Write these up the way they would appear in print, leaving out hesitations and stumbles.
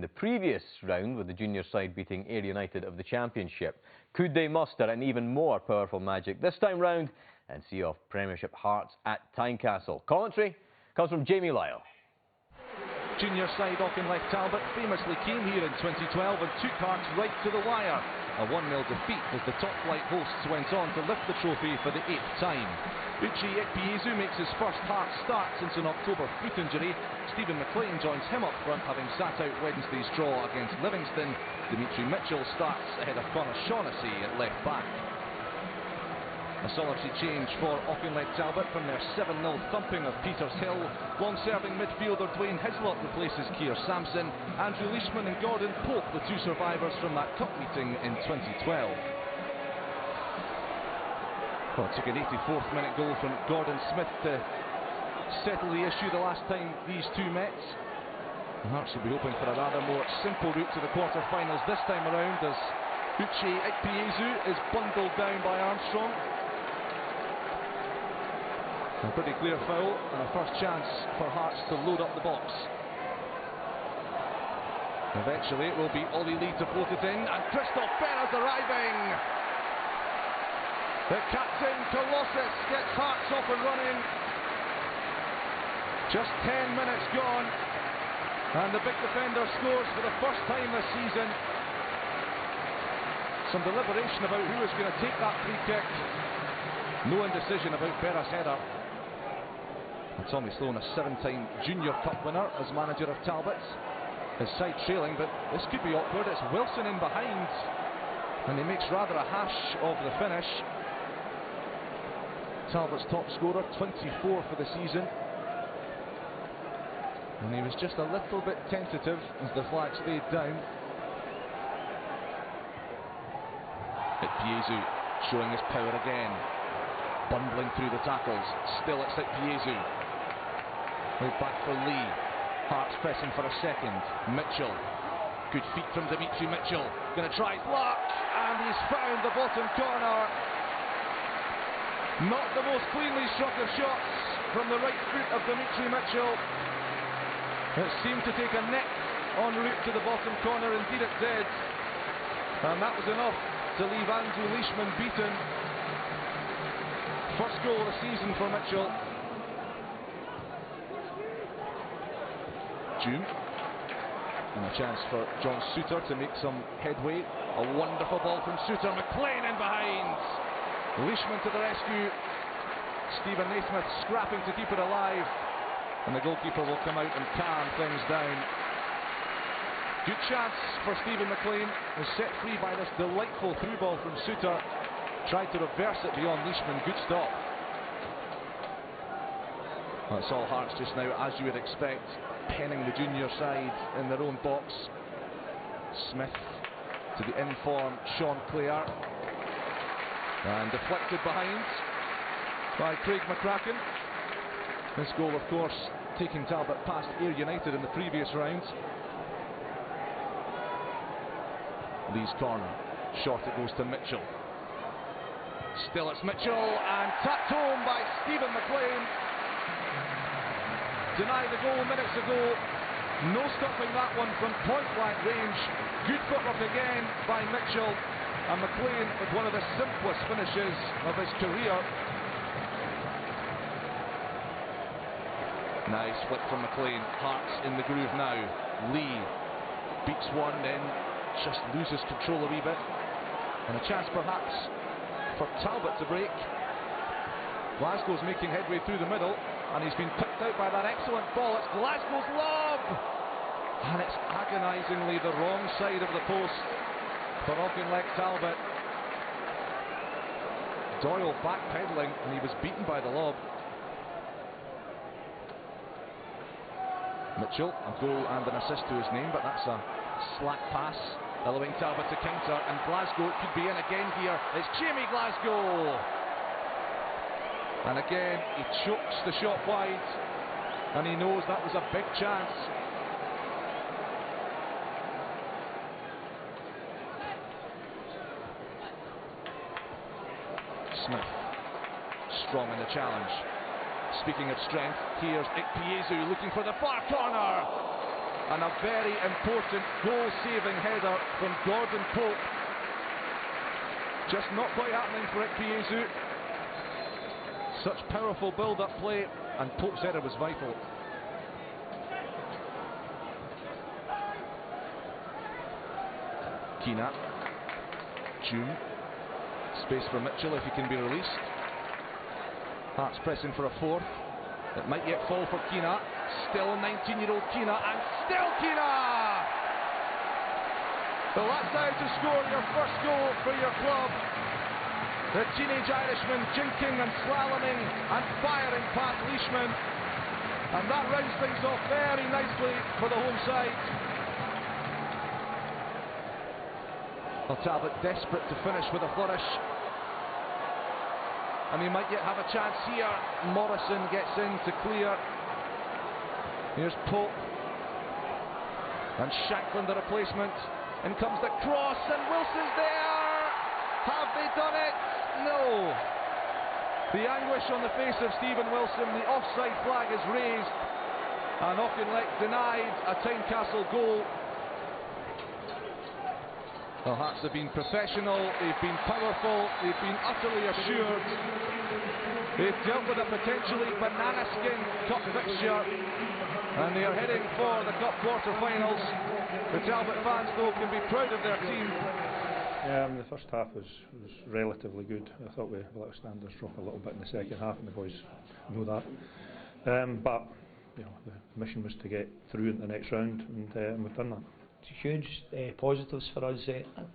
The previous round with the junior side beating Ayr United of the championship. Could they muster an even more powerful magic this time round and see off Premiership Hearts at Tynecastle? Commentary comes from Jamie Lyle. Junior side Auchinleck famously came here in 2012 and took Hearts right to the wire. A 1-0 defeat as the top flight hosts went on to lift the trophy for the 8th time. Uche Ikpeazu makes his first Hearts start since an October foot injury. Stephen McLean joins him up front, having sat out Wednesday's draw against Livingston. Dimitri Mitchell starts ahead of Conor Shaughnessy at left back. A solitary change for Auchinleck Talbot from their 7-0 thumping of Petershill. Long-serving midfielder Dwayne Hislop replaces Keir Sampson. Andrew Leishman and Gordon Pope, the two survivors from that cup meeting in 2012. Well, it took an 84th minute goal from Gordon Smith to settle the issue the last time these two met. Hearts will be hoping for a rather more simple route to the quarter-finals this time around as Uche Ikpeazu is bundled down by Armstrong. A pretty clear foul and a first chance for Hearts to load up the box. Eventually it will be Ollie Lee to float it in, and Christoph Berra's arriving. The captain, Colossus, gets Hearts off and running. Just 10 minutes gone, and the big defender scores for the first time this season. Some deliberation about who is going to take that free kick. No indecision about Berra's header. And Tommy Sloan, a 7-time Junior Cup winner as manager of Talbot. His side trailing, but this could be awkward. It's Wilson in behind, and he makes rather a hash of the finish. Talbot's top scorer, 24 for the season. And he was just a little bit tentative as the flag stayed down. Ikpeazu showing his power again. Bundling through the tackles. Still it's Ikpeazu. Move back for Lee. Hearts pressing for a second. Mitchell. Good feet from Dimitri Mitchell. Going to try his luck. And he's found the bottom corner. Not the most cleanly struck of shots from the right foot of Dimitri Mitchell. It seemed to take a nick en route to the bottom corner. Indeed it did. And that was enough to leave Andrew Leishman beaten. First goal of the season for Mitchell. June. And a chance for John Souttar to make some headway. A wonderful ball from Souttar. McLean in behind. Leishman to the rescue. Stephen Naismith scrapping to keep it alive. And the goalkeeper will come out and calm things down. Good chance for Stephen McLean. Was set free by this delightful through ball from Souttar. Tried to reverse it beyond Leishman. Good stop. That's all Hearts just now, as you would expect, penning the junior side in their own box. Smith to the in-form Sean Clare. And deflected behind by Craig McCracken. This goal, of course, taking Talbot past Ayr United in the previous round. Lee's corner. Short it goes to Mitchell. Still it's Mitchell, and tapped home by Stephen McLean. Denied the goal minutes ago. No stopping that one from point-blank range. Good footwork again by Mitchell. And McLean with one of the simplest finishes of his career. Nice flick from McLean. Hearts in the groove now. Lee beats one, then just loses control a wee bit. And a chance perhaps for Talbot to break. Glasgow's making headway through the middle, and he's been picked out by that excellent ball. It's Glasgow's lob! And it's agonisingly the wrong side of the post for Auchinleck Talbot. Doyle backpedaling, and he was beaten by the lob. Mitchell, a goal and an assist to his name, but that's a slack pass, allowing Talbot to counter, and Glasgow could be in again here. It's Jamie Glasgow! And again, he chokes the shot wide, and he knows that was a big chance. Smith, strong in the challenge. Speaking of strength, here's Ikpeazu looking for the far corner. And a very important goal-saving header from Gordon Pope. Just not quite happening for Ekpiezu. Such powerful build-up play, and Pope's header was vital. Keena. June. Space for Mitchell if he can be released. Hearts pressing for a fourth. It might yet fall for Keena. Still 19-year-old Keena, and still Keena! Well, that's how to score your first goal for your club. The teenage Irishman jinking and slaloming and firing past Leishman. And that rounds things off very nicely for the home side. Well, Talbot desperate to finish with a flourish. And he might yet have a chance here. Morrison gets in to clear. Here's Pope. And Shanklin, the replacement. In comes the cross, and Wilson's there! Have they done it? No! The anguish on the face of Stephen Wilson, the offside flag is raised, and Auchinleck denied a Tynecastle goal. Well, Hearts have been professional, they've been powerful, they've been utterly assured. They've dealt with a potentially banana skin cup fixture, and they are heading for the cup quarter-finals. The Talbot fans, though, can be proud of their team. Yeah, I mean, the first half was relatively good. I thought we let our standards drop a little bit in the second half, and the boys know that. But you know, the mission was to get through in the next round, and we've done that. Huge positives for us.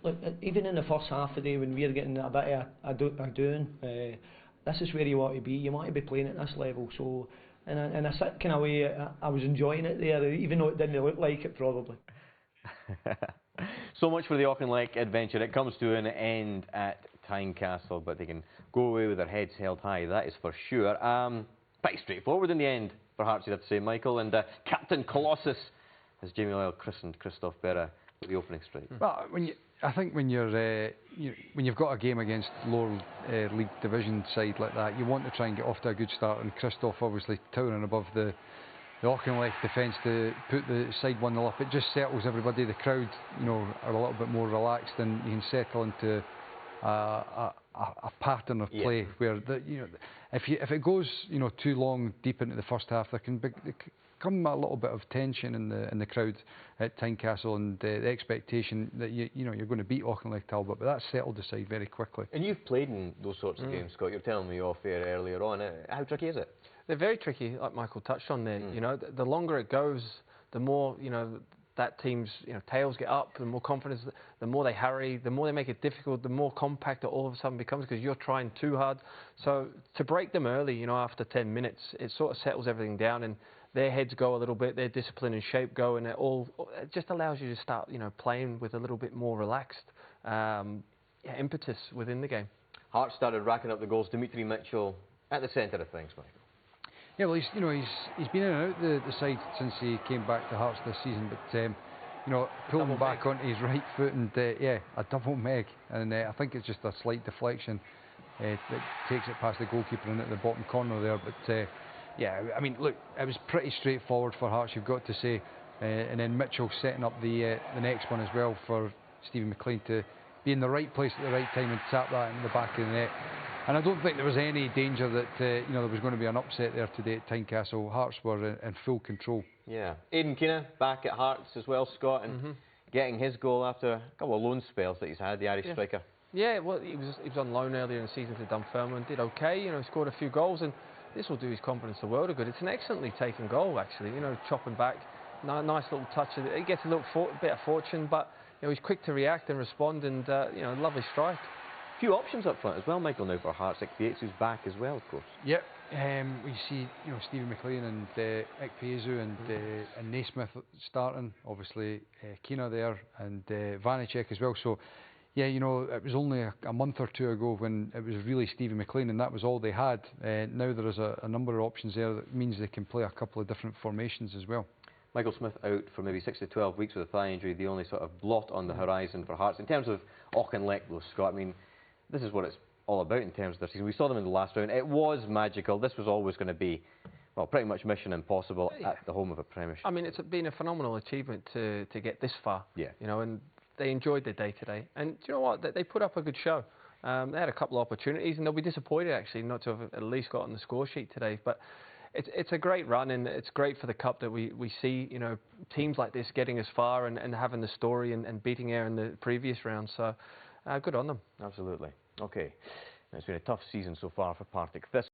Look, even in the first half of the day, when we're getting a bit of a doing, this is where you want to be. You want to be playing at this level. So, in a kind of way, I was enjoying it there, even though it didn't look like it probably. So much for the Auchinleck adventure. It comes to an end at Tynecastle, but they can go away with their heads held high, that is for sure. Pretty straightforward in the end for Hearts, you'd have to say, Michael. And Captain Colossus, as Jamie Lyle christened Christophe Berra with the opening strike. Well, I think when you've got a game against lower league division side like that, you want to try and get off to a good start. And Christophe obviously towering above the Auchinleck defence to put the side 1-0 up. It just settles everybody. The crowd, are a little bit more relaxed, and you can settle into a pattern of play where if it goes too long deep into the first half, there can come a little bit of tension in the crowd at Tynecastle, and the expectation that you're going to beat Auchinleck Talbot, but that's settled the side very quickly. And you've played in those sorts of games, Scott. You're telling me off air earlier on. How tricky is it? They're very tricky, like Michael touched on there. The longer it goes, the more that team's tails get up, the more confidence, the more they hurry, the more they make it difficult, the more compact it all of a sudden becomes because you're trying too hard. So to break them early, after 10 minutes, it sort of settles everything down, and their heads go a little bit, their discipline and shape go, and it just allows you to start playing with a little bit more relaxed impetus within the game. Hearts started racking up the goals. Dimitri Mitchell at the centre of things, Mike. Yeah, well, he's been in and out the side since he came back to Hearts this season, but pulling him back onto his right foot, and a double meg, and I think it's just a slight deflection that takes it past the goalkeeper and at the bottom corner there. But yeah, I mean, look, it was pretty straightforward for Hearts, you've got to say, and then Mitchell setting up the next one as well for Stephen McLean to be in the right place at the right time and tap that in the back of the net. And I don't think there was any danger that there was going to be an upset there today at Tynecastle. Hearts were in full control. Yeah. Aidan Keena back at Hearts as well, Scott, and getting his goal after a couple of loan spells that he's had, the Irish striker. Yeah, well, he was on loan earlier in the season to Dunfermline, did okay, scored a few goals, and this will do his confidence a world of good. It's an excellently taken goal, actually, chopping back, nice little touch. He gets a little bit of fortune, but he's quick to react and respond, and lovely strike. Few options up front as well, Michael, now for Hearts. Ekpiezu's back as well, of course. Yep, we see Stephen McLean and Ekpiezu and Naismith starting. Obviously Keena there and Vanacek as well. So yeah, it was only a month or two ago when it was really Stephen McLean, and that was all they had. Now there is a number of options there that means they can play a couple of different formations as well. Michael Smith out for maybe 6 to 12 weeks with a thigh injury, the only sort of blot on the horizon for Hearts. In terms of Auchinleck, though, Scott, I mean, this is what it's all about in terms of their season. We saw them in the last round. It was magical. This was always going to be well, pretty much mission impossible at the home of a Premiership. I mean, it's been a phenomenal achievement to get this far. Yeah. You know, and they enjoyed their day today. And do you know what? They put up a good show. They had a couple of opportunities, and they'll be disappointed actually not to have at least got on the score sheet today. But it's a great run, and it's great for the Cup that we see, you know, teams like this getting as far and having the story and beating Ayr in the previous round. So good on them. Absolutely. Okay. It's been a tough season so far for Partick Thistle.